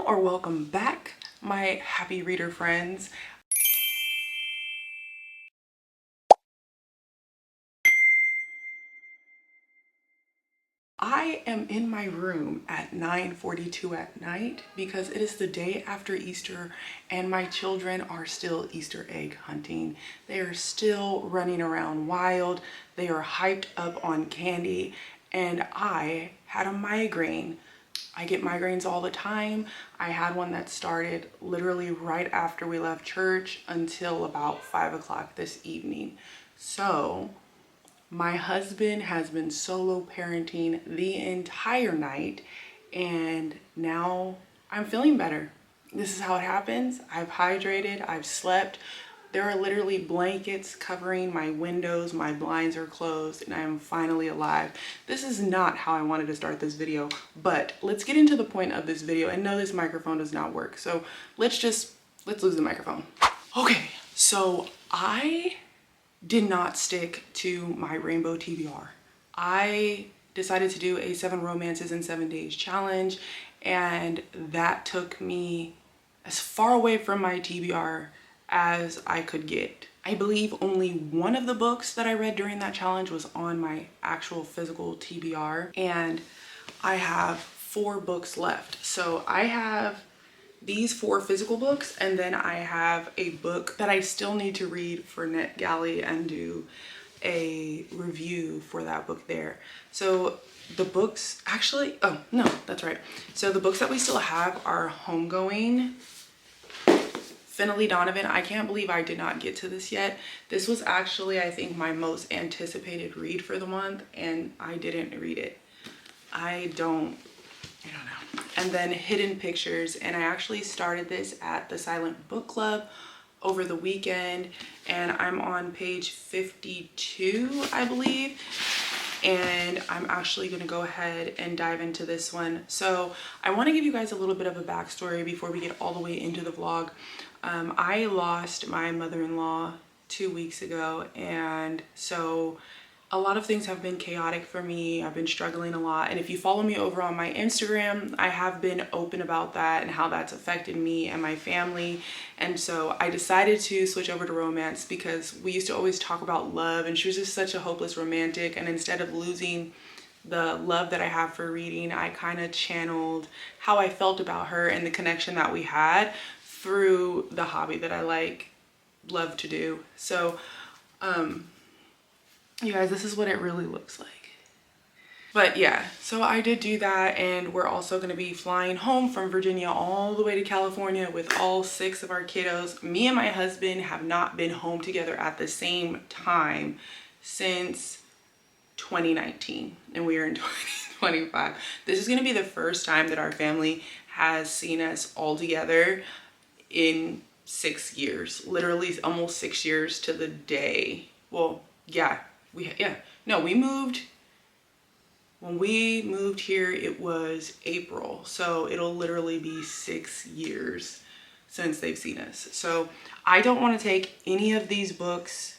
or welcome back, my happy reader friends. I am in my room at 9:42 at night because it is the day after Easter and my children are still Easter egg hunting. They are still running around wild. They are hyped up on candy, and I had a migraine. I get migraines all the time. I had one that started literally right after we left church until about 5 o'clock this evening. So my husband has been solo parenting the entire night, and now I'm feeling better. This is how it happens. I've hydrated, I've slept. There are literally blankets covering my windows, my blinds are closed, and I am finally alive. This is not how I wanted to start this video, but let's get into the point of this video. And no, this microphone does not work. So let's lose the microphone. Okay, so I did not stick to my rainbow TBR. I decided to do a 7 romances in 7 days challenge, and that took me as far away from my TBR as I could get. I believe only one of the books that I read during that challenge was on my actual physical TBR, and I have 4 books left. So I have these 4 physical books, and then I have a book that I still need to read for NetGalley and do a review for that book there. So the books actually, oh no, that's right. So the books that we still have are Homegoing, Finley Donovan. I can't believe I did not get to this yet. This was actually, I think, my most anticipated read for the month, and I didn't read it. I don't know. And then Hidden Pictures, and I actually started this at the Silent Book Club over the weekend, and I'm on page 52, I believe, and I'm actually going to go ahead and dive into this one. So I want to give you guys a little bit of a backstory before we get all the way into the vlog. I lost my mother-in-law 2 weeks ago, and so a lot of things have been chaotic for me. I've been struggling a lot, and if you follow me over on my Instagram, I have been open about that and how that's affected me and my family. And so I decided to switch over to romance because we used to always talk about love, and she was just such a hopeless romantic, and instead of losing the love that I have for reading, I kind of channeled how I felt about her and the connection that we had through the hobby that I love to do. So you guys, this is what it really looks like. But yeah, so I did do that, and we're also going to be flying home from Virginia all the way to California with all 6 of our kiddos. Me and my husband have not been home together at the same time since 2019, and we are in 2025. This is going to be the first time that our family has seen us all together in 6 years, literally almost 6 years to the day. Well, yeah. When we moved here, it was April. So it'll literally be 6 years since they've seen us. So I don't want to take any of these books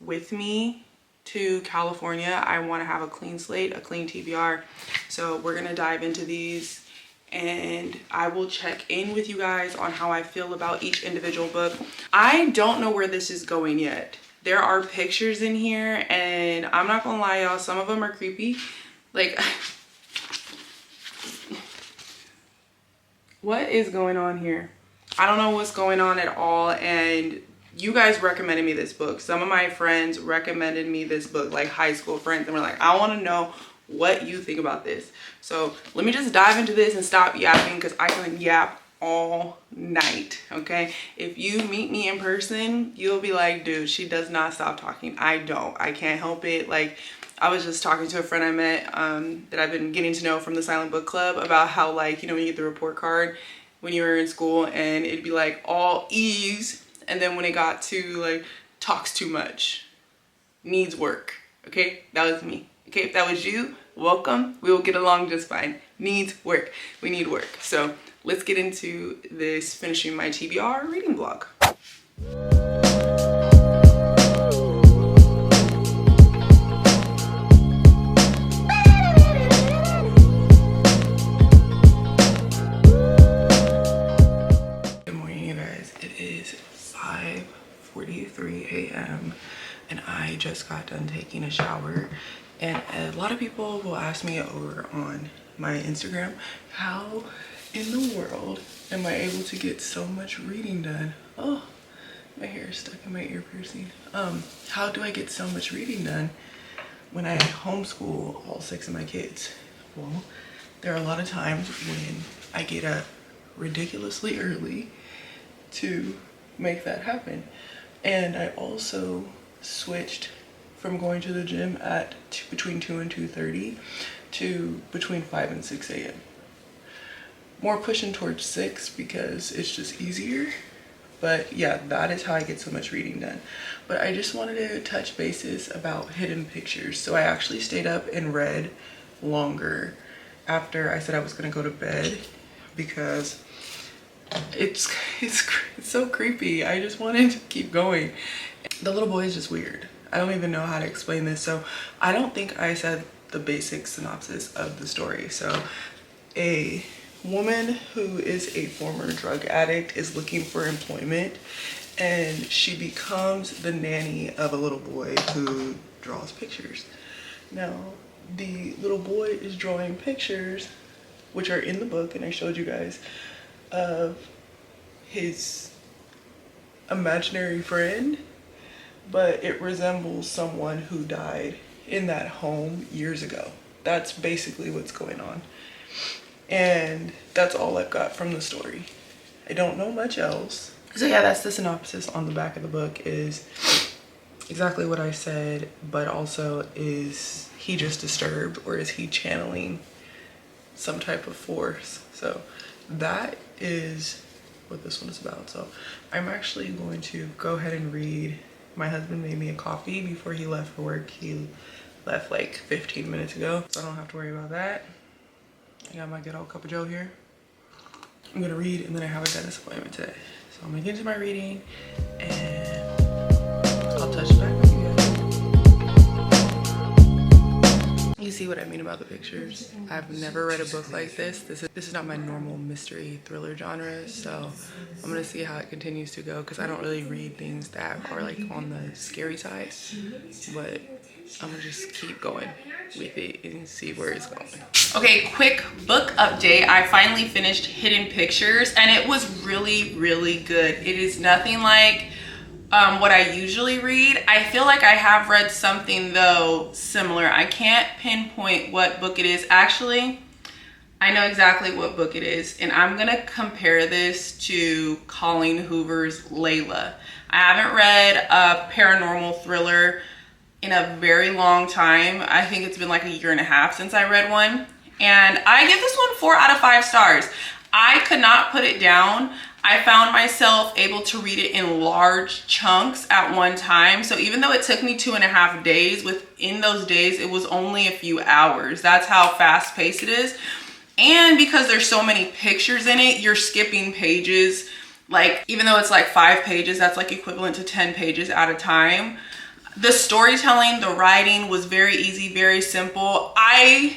with me to California. I want to have a clean slate, a clean TBR. So we're going to dive into these, and I will check in with you guys on how I feel about each individual book. I don't know where this is going yet. There are pictures in here, and I'm not gonna lie, y'all, some of them are creepy. Like, what is going on here? I don't know what's going on at all, and you guys recommended me this book. Some of my friends recommended me this book, like high school friends, and we're like, I want to know what you think about this. So let me just dive into this and stop yapping, because I can yap all night. Okay, if you meet me in person, you'll be like, dude, she does not stop talking. I can't help it. Like, I was just talking to a friend I met that I've been getting to know from the Silent Book Club about how, like, you know, when you get the report card when you were in school, and it'd be like all E's, and then when it got to like talks too much, needs work. Okay, that was me. Okay, if that was you, welcome. We will get along just fine. Needs work. We need work. So let's get into this finishing my TBR reading vlog. a.m. and I just got done taking a shower. And a lot of people will ask me over on my Instagram, how in the world am I able to get so much reading done? Oh, my hair is stuck in my ear piercing. How do I get so much reading done when I homeschool all 6 of my kids? Well, there are a lot of times when I get up ridiculously early to make that happen. And I also switched from going to the gym at between 2 and 2:30 to between 5 and 6 a.m. More pushing towards 6 because it's just easier. But yeah, that is how I get so much reading done. But I just wanted to touch bases about hidden pictures. So I actually stayed up and read longer after I said I was gonna go to bed because it's so creepy. I just wanted to keep going. The little boy is just weird. I don't even know how to explain this. So I don't think I said the basic synopsis of the story. So a woman who is a former drug addict is looking for employment, and she becomes the nanny of a little boy who draws pictures. Now, the little boy is drawing pictures, which are in the book, and I showed you guys, of his imaginary friend, but it resembles someone who died in that home years ago. That's basically what's going on. And that's all I've got from the story. I don't know much else. So yeah, that's the synopsis on the back of the book, is exactly what I said, but also, is he just disturbed or is he channeling some type of force? So that is what this one is about. So I'm actually going to go ahead and read. My husband made me a coffee before he left for work. He left like 15 minutes ago, so I don't have to worry about that. I got my good old cup of joe here. I'm gonna read, and then I have a dentist appointment today. So I'm gonna get into my reading and I'll touch back with you guys. You see what I mean about the pictures? I've never read a book like this. This is not my normal mystery thriller genre, so I'm gonna see how it continues to go, because I don't really read things that are like on the scary side, but I'm gonna just keep going with it and see where it's going. Okay, quick book update. I finally finished Hidden Pictures, and it was really, really good. It is nothing like what I usually read. I feel like I have read something though similar. I can't pinpoint what book it is. Actually, I know exactly what book it is, and I'm gonna compare this to Colleen Hoover's Layla. I haven't read a paranormal thriller in a very long time. I think it's been like a year and a half since I read one, and I give this one 4 out of 5 stars. I could not put it down. I found myself able to read it in large chunks at one time. So even though it took me 2.5 days, within those days, it was only a few hours. That's how fast paced it is. And because there's so many pictures in it, you're skipping pages. Like, even though it's like 5 pages, that's like equivalent to 10 pages at a time. The storytelling, the writing was very easy, very simple. I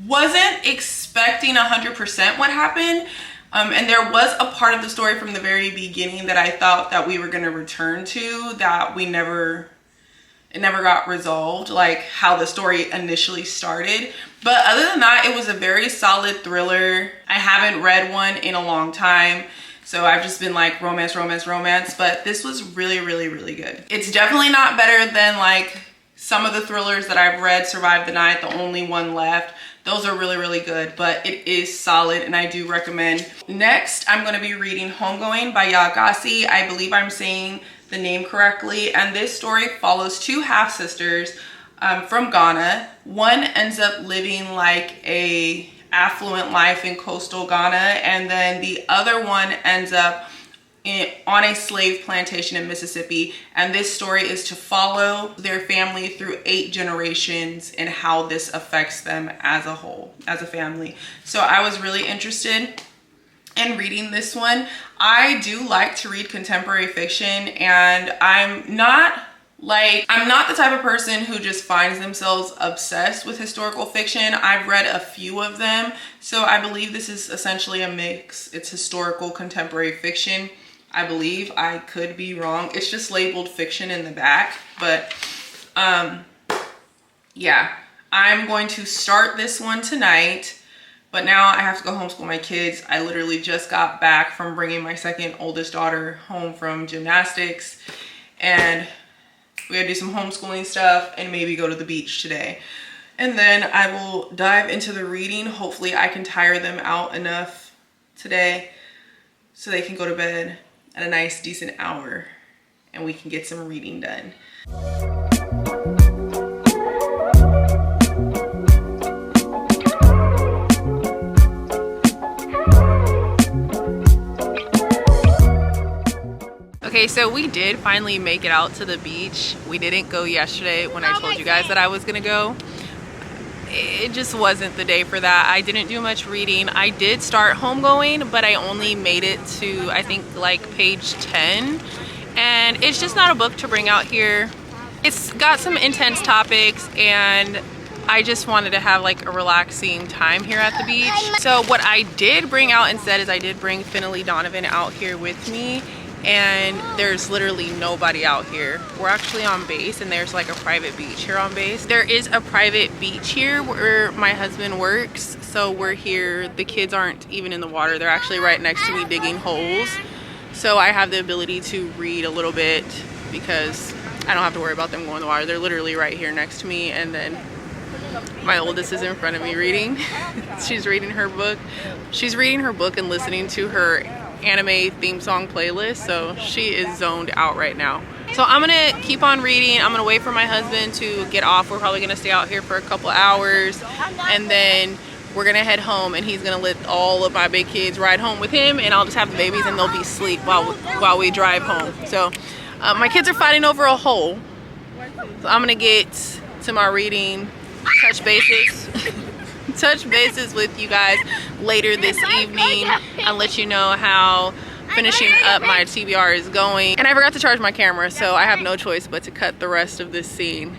wasn't expecting 100% what happened. And there was a part of the story from the very beginning that I thought that we were going to return to, that it never got resolved, like how the story initially started. But other than that, it was a very solid thriller. I haven't read one in a long time, so I've just been like romance, romance, romance. But this was really, really, really good. It's definitely not better than like some of the thrillers that I've read. Survive the Night, The Only One Left. Those are really, really good, but it is solid and I do recommend. Next, I'm going to be reading Homegoing by Yagasi. I believe I'm saying the name correctly. And this story follows 2 half-sisters from Ghana. One ends up living like a affluent life in coastal Ghana, and then the other one ends up on a slave plantation in Mississippi. And this story is to follow their family through 8 generations and how this affects them as a whole, as a family. So I was really interested in reading this one. I do like to read contemporary fiction, and I'm not the type of person who just finds themselves obsessed with historical fiction. I've read a few of them, so I believe this is essentially a mix. It's historical contemporary fiction. I believe. I could be wrong. It's just labeled fiction in the back, but yeah, I'm going to start this one tonight, but now I have to go homeschool my kids. I literally just got back from bringing my second oldest daughter home from gymnastics, and we gotta do some homeschooling stuff and maybe go to the beach today. And then I will dive into the reading. Hopefully I can tire them out enough today so they can go to bed at a nice decent hour and we can get some reading done. Okay, so we did finally make it out to the beach. We didn't go yesterday when I told you guys that I was gonna go. It just wasn't the day for that. I didn't do much reading. I did start homegoing, but I only made it to, I think, like page 10. And it's just not a book to bring out here. It's got some intense topics, and I just wanted to have like a relaxing time here at the beach. So what I did bring out instead is I did bring Finley Donovan out here with me. And there's literally nobody out here. We're actually on base, and there's like a private beach here on base. There is a private beach here where my husband works, so we're here. The kids aren't even in the water. They're actually right next to me digging holes. So I have the ability to read a little bit because I don't have to worry about them going in the water. They're literally right here next to me, and then my oldest is in front of me reading. She's reading her book. She's reading her book and listening to her anime theme song playlist, so she is zoned out right now. So I'm gonna keep on reading. I'm gonna wait for my husband to get off. We're probably gonna stay out here for a couple hours, and then we're gonna head home, and he's gonna let all of my big kids ride home with him, and I'll just have the babies and they'll be asleep while we drive home. So my kids are fighting over a hole, so I'm gonna get to my reading, touch bases with you guys later this evening and let you know how finishing up my TBR is going. And I forgot to charge my camera, so I have no choice but to cut the rest of this scene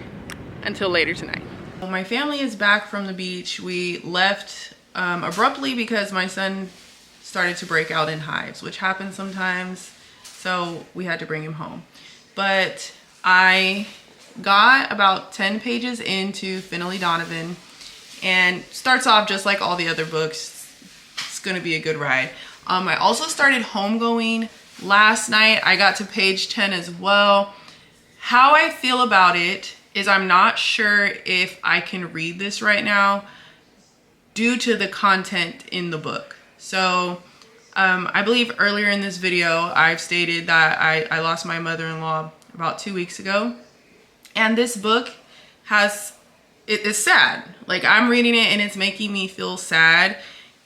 until later tonight. My family is back from the beach. We left abruptly because my son started to break out in hives, which happens sometimes, so we had to bring him home. But I got about 10 pages into Finley Donovan, and starts off just like all the other books. It's gonna be a good ride. I also started homegoing last night. I got to page 10 as well. How I feel about it is I'm not sure if I can read this right now due to the content in the book. So I believe earlier in this video I've stated that I lost my mother-in-law about 2 weeks ago, and this book it's sad. Like, I'm reading it and it's making me feel sad,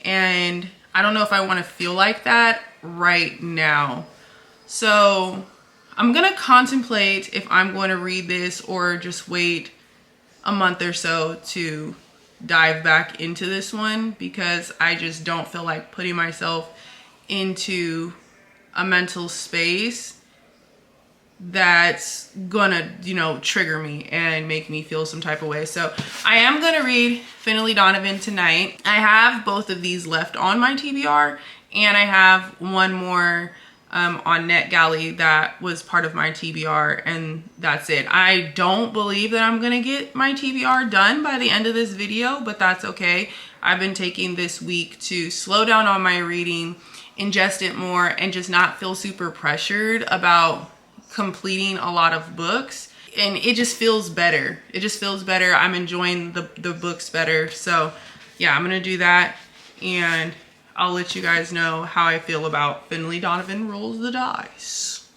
and I don't know if I want to feel like that right now. So I'm gonna contemplate if I'm going to read this or just wait a month or so to dive back into this one, because I just don't feel like putting myself into a mental space that's gonna, you know, trigger me and make me feel some type of way. So I am gonna read Finley Donovan tonight. I have both of these left on my TBR, and I have one more on NetGalley that was part of my TBR, and that's it. I don't believe that I'm gonna get my TBR done by the end of this video, but that's okay. I've been taking this week to slow down on my reading, ingest it more, and just not feel super pressured about completing a lot of books, and it just feels better. It just feels better. I'm enjoying the books better. So yeah, I'm gonna do that, and I'll let you guys know how I feel about Finley Donovan Rolls the Dice.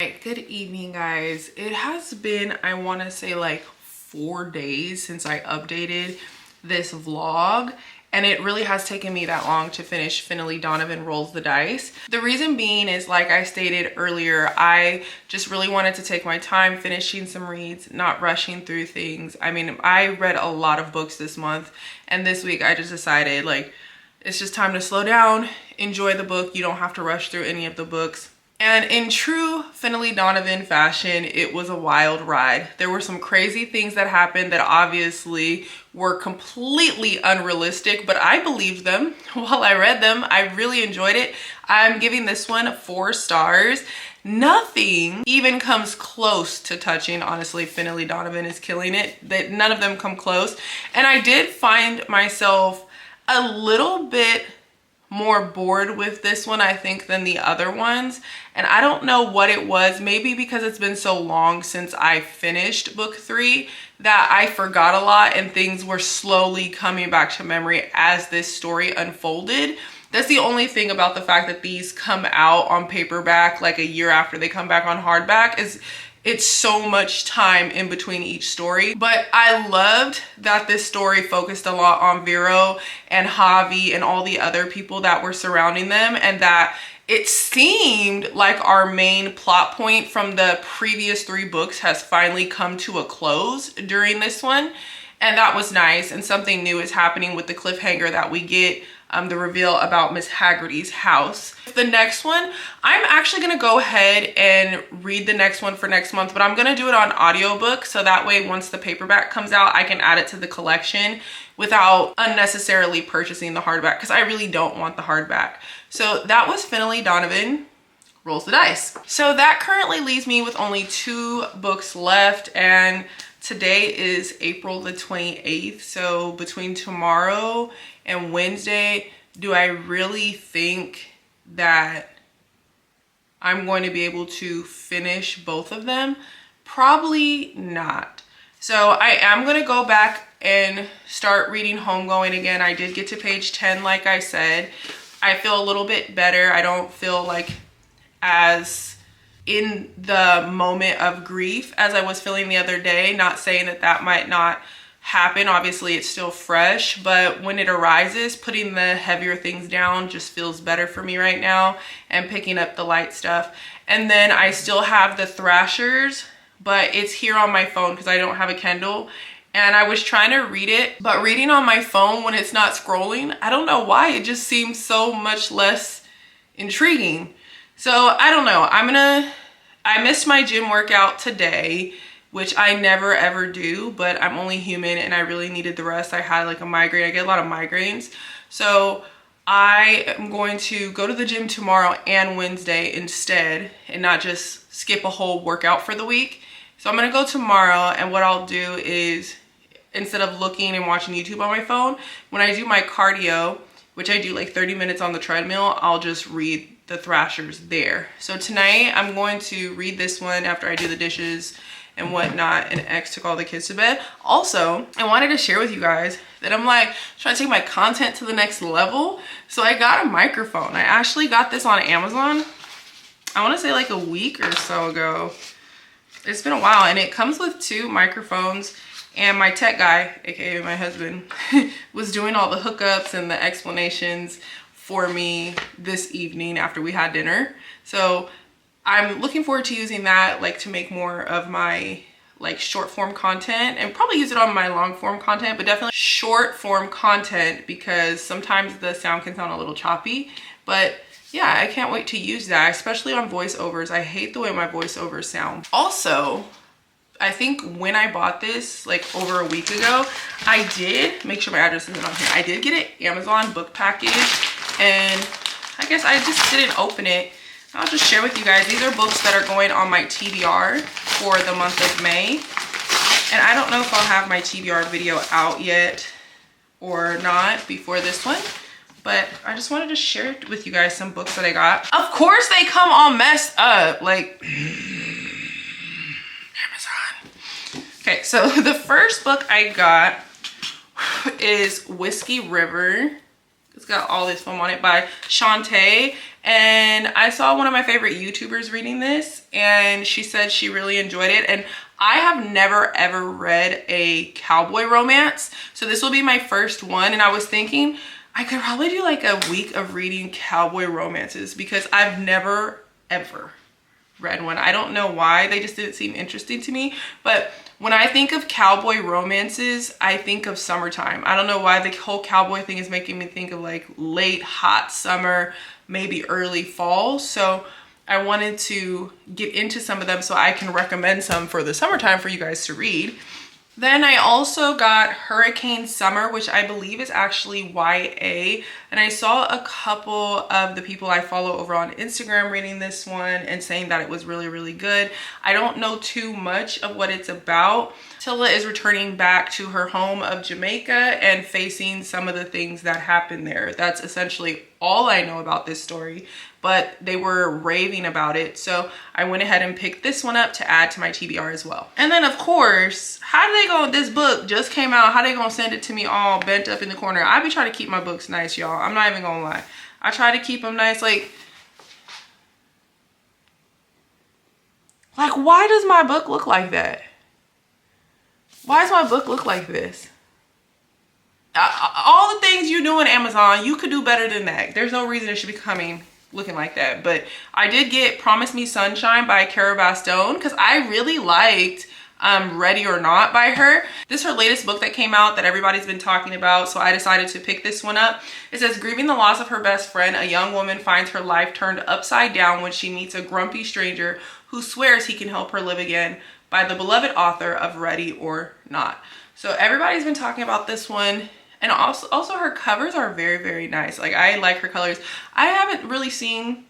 Right, good evening, guys. It has been, I want to say, like 4 days since I updated this vlog, and it really has taken me that long to finish Finley Donovan Rolls the Dice. The reason being is, like I stated earlier, I just really wanted to take my time finishing some reads, not rushing through things. I mean, I read a lot of books this month, and this week I just decided, like, it's just time to slow down, enjoy the book. You don't have to rush through any of the books. And in true Finley Donovan fashion, it was a wild ride. There were some crazy things that happened that obviously were completely unrealistic, but I believed them while I read them. I really enjoyed it. I'm giving this one 4 stars. Nothing even comes close to touching, honestly. Finley Donovan is killing it. None of them come close. And I did find myself a little bit more bored with this one, I think, than the other ones. And I don't know what it was. Maybe because it's been so long since I finished book 3 that I forgot a lot and things were slowly coming back to memory as this story unfolded. That's the only thing about the fact that these come out on paperback like a year after they come back on hardback, is it's so much time in between each story. But I loved that this story focused a lot on Vero and Javi and all the other people that were surrounding them, and that it seemed like our main plot point from the previous 3 books has finally come to a close during this one. And that was nice, and something new is happening with the cliffhanger that we get, the reveal about Miss Haggerty's house. The next one, I'm actually gonna go ahead and read the next one for next month, but I'm gonna do it on audiobook, so that way once the paperback comes out, I can add it to the collection without unnecessarily purchasing the hardback, because I really don't want the hardback. So that was Finley Donovan, Rolls the Dice. So that currently leaves me with only 2 books left, and today is April the 28th. So between tomorrow and Wednesday, do I really think that I'm going to be able to finish both of them? Probably not. So I am going to go back and start reading Homegoing again. I did get to page 10, like I said. I feel a little bit better. I don't feel like as in the moment of grief as I was feeling the other day. Not saying that that might not happen. Obviously, it's still fresh, but when it arises, putting the heavier things down just feels better for me right now, and picking up the light stuff. And then I still have the Thrashers, but it's here on my phone because I don't have a Kindle. And I was trying to read it, but reading on my phone when it's not scrolling, I don't know why, it just seems so much less intriguing. So I don't know. I missed my gym workout today, which I never ever do, but I'm only human and I really needed the rest. I had like a migraine. I get a lot of migraines. So I am going to go to the gym tomorrow and Wednesday instead, and not just skip a whole workout for the week. So I'm gonna go tomorrow, and what I'll do is, instead of looking and watching YouTube on my phone, when I do my cardio, which I do like 30 minutes on the treadmill, I'll just read the Thrashers there. So tonight I'm going to read this one after I do the dishes and whatnot, and X took all the kids to bed. Also, I wanted to share with you guys that I'm like trying to take my content to the next level. So I got a microphone. I actually got this on Amazon, I want to say like a week or so ago. It's been a while, and it comes with 2 microphones. And my tech guy, aka my husband, was doing all the hookups and the explanations for me this evening after we had dinner. So I'm looking forward to using that, like, to make more of my like short form content, and probably use it on my long form content, but definitely short form content, because sometimes the sound can sound a little choppy. But yeah, I can't wait to use that, especially on voiceovers. I hate the way my voiceovers sound. Also, I think when I bought this like over a week ago, I did make sure my address isn't on here. I did get an Amazon book package, and I guess I just didn't open it. I'll just share with you guys. These are books that are going on my TBR for the month of May. And I don't know if I'll have my TBR video out yet or not before this one, but I just wanted to share with you guys some books that I got. Of course they come all messed up, like Amazon. Okay, so the first book I got is Whiskey River. It's got all this foam on it by Shantae. And I saw one of my favorite YouTubers reading this, and she said she really enjoyed it. And I have never ever read a cowboy romance, so this will be my first one. And I was thinking I could probably do like a week of reading cowboy romances, because I've never ever read one. I don't know why, they just didn't seem interesting to me. But when I think of cowboy romances, I think of summertime. I don't know why the whole cowboy thing is making me think of like late hot summer, maybe early fall. So I wanted to get into some of them so I can recommend some for the summertime for you guys to read. Then I also got Hurricane Summer, which I believe is actually YA. And I saw a couple of the people I follow over on Instagram reading this one and saying that it was really, really good. I don't know too much of what it's about. Tilla is returning back to her home of Jamaica and facing some of the things that happened there. That's essentially all I know about this story, but they were raving about it. So I went ahead and picked this one up to add to my TBR as well. And then of course, how do they go, this book just came out, how they gonna send it to me all bent up in the corner? I be trying to keep my books nice, y'all. I'm not even gonna lie. I try to keep them nice. Like why does my book look like that? Why does my book look like this? All the things you do on Amazon, you could do better than that. There's no reason it should be coming looking like that. But I did get Promise Me Sunshine by Cara Bastone because I really liked Ready or Not by her. This is her latest book that came out that everybody's been talking about, so I decided to pick this one up. It says, grieving the loss of her best friend, a young woman finds her life turned upside down when she meets a grumpy stranger who swears he can help her live again, by the beloved author of Ready or Not. So everybody's been talking about this one, and also her covers are very, very nice. Like, I like her colors. I haven't really seen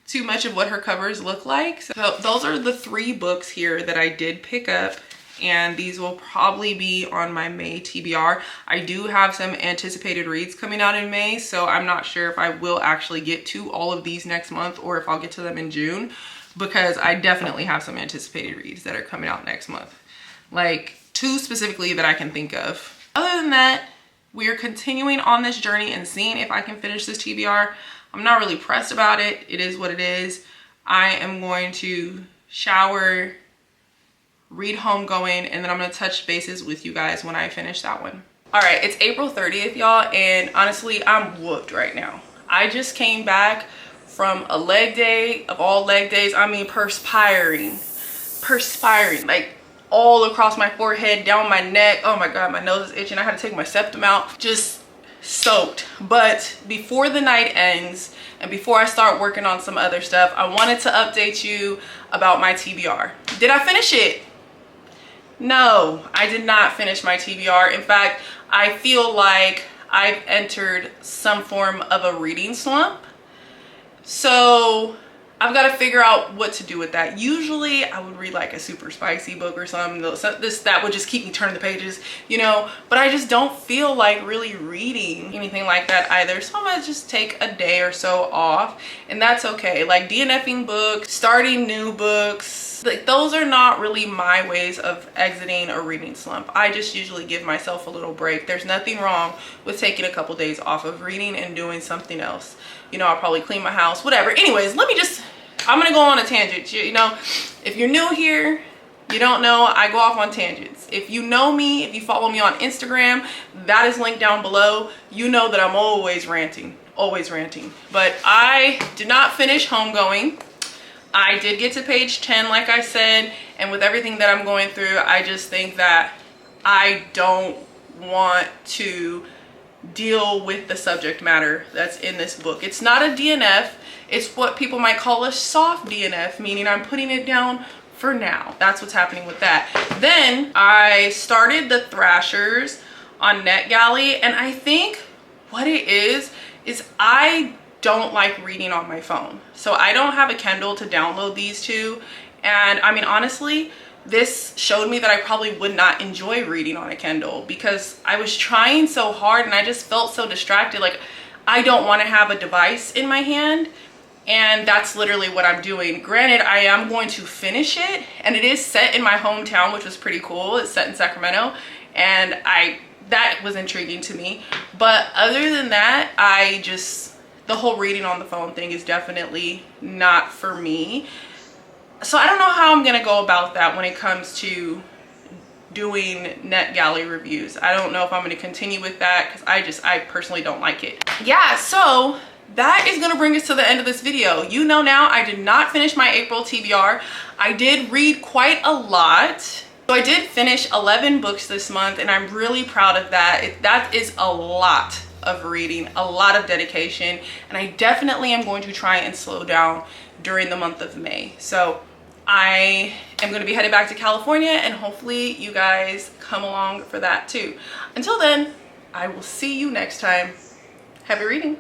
too much of what her covers look like. So those are the 3 books here that I did pick up, and these will probably be on my May TBR. I do have some anticipated reads coming out in May, so I'm not sure if I will actually get to all of these next month or if I'll get to them in June, because I definitely have some anticipated reads that are coming out next month. Like 2 specifically that I can think of. Other than that, we are continuing on this journey and seeing if I can finish this TBR. I'm not really pressed about it. It is what it is. I am going to shower, read Homegoing, and then I'm gonna touch bases with you guys when I finish that one. All right, it's April 30th, y'all, and honestly, I'm whooped right now. I just came back from a leg day, of all leg days. I mean, perspiring, like all across my forehead, down my neck. Oh my God, my nose is itching. I had to take my septum out, just soaked. But before the night ends and before I start working on some other stuff, I wanted to update you about my TBR. Did I finish it? No, I did not finish my TBR. In fact, I feel like I've entered some form of a reading slump. So I've got to figure out what to do with that. Usually I would read like a super spicy book or something. That would just keep me turning the pages, you know, but I just don't feel like really reading anything like that either. So I'm gonna just take a day or so off, and that's okay. Like DNFing books, starting new books, like those are not really my ways of exiting a reading slump. I just usually give myself a little break. There's nothing wrong with taking a couple days off of reading and doing something else. You know, I'll probably clean my house, whatever. Anyways, I'm gonna go on a tangent. You know, if you're new here, you don't know, I go off on tangents. If you know me, if you follow me on Instagram, that is linked down below. You know that I'm always ranting. But I did not finish Homegoing. I did get to page 10, like I said, and with everything that I'm going through, I just think that I don't want to deal with the subject matter that's in this book. It's not a DNF. It's what people might call a soft DNF, meaning I'm putting it down for now. That's what's happening with that. Then I started the Thrashers on NetGalley, and I think what it is I don't like reading on my phone. So I don't have a Kindle to download these to, and I mean, honestly, this showed me that I probably would not enjoy reading on a Kindle because I was trying so hard and I just felt so distracted. Like, I don't want to have a device in my hand, and that's literally what I'm doing. Granted, I am going to finish it, and it is set in my hometown, which was pretty cool. It's set in Sacramento, and that was intriguing to me. But other than that, the whole reading on the phone thing is definitely not for me. So I don't know how I'm gonna go about that when it comes to doing NetGalley reviews. I don't know if I'm gonna continue with that because I personally don't like it. Yeah, so that is gonna bring us to the end of this video. You know now I did not finish my April TBR. I did read quite a lot. So I did finish 11 books this month, and I'm really proud of that. That is a lot of reading, a lot of dedication, and I definitely am going to try and slow down during the month of May. So I am going to be headed back to California, and hopefully you guys come along for that too. Until then, I will see you next time. Happy reading.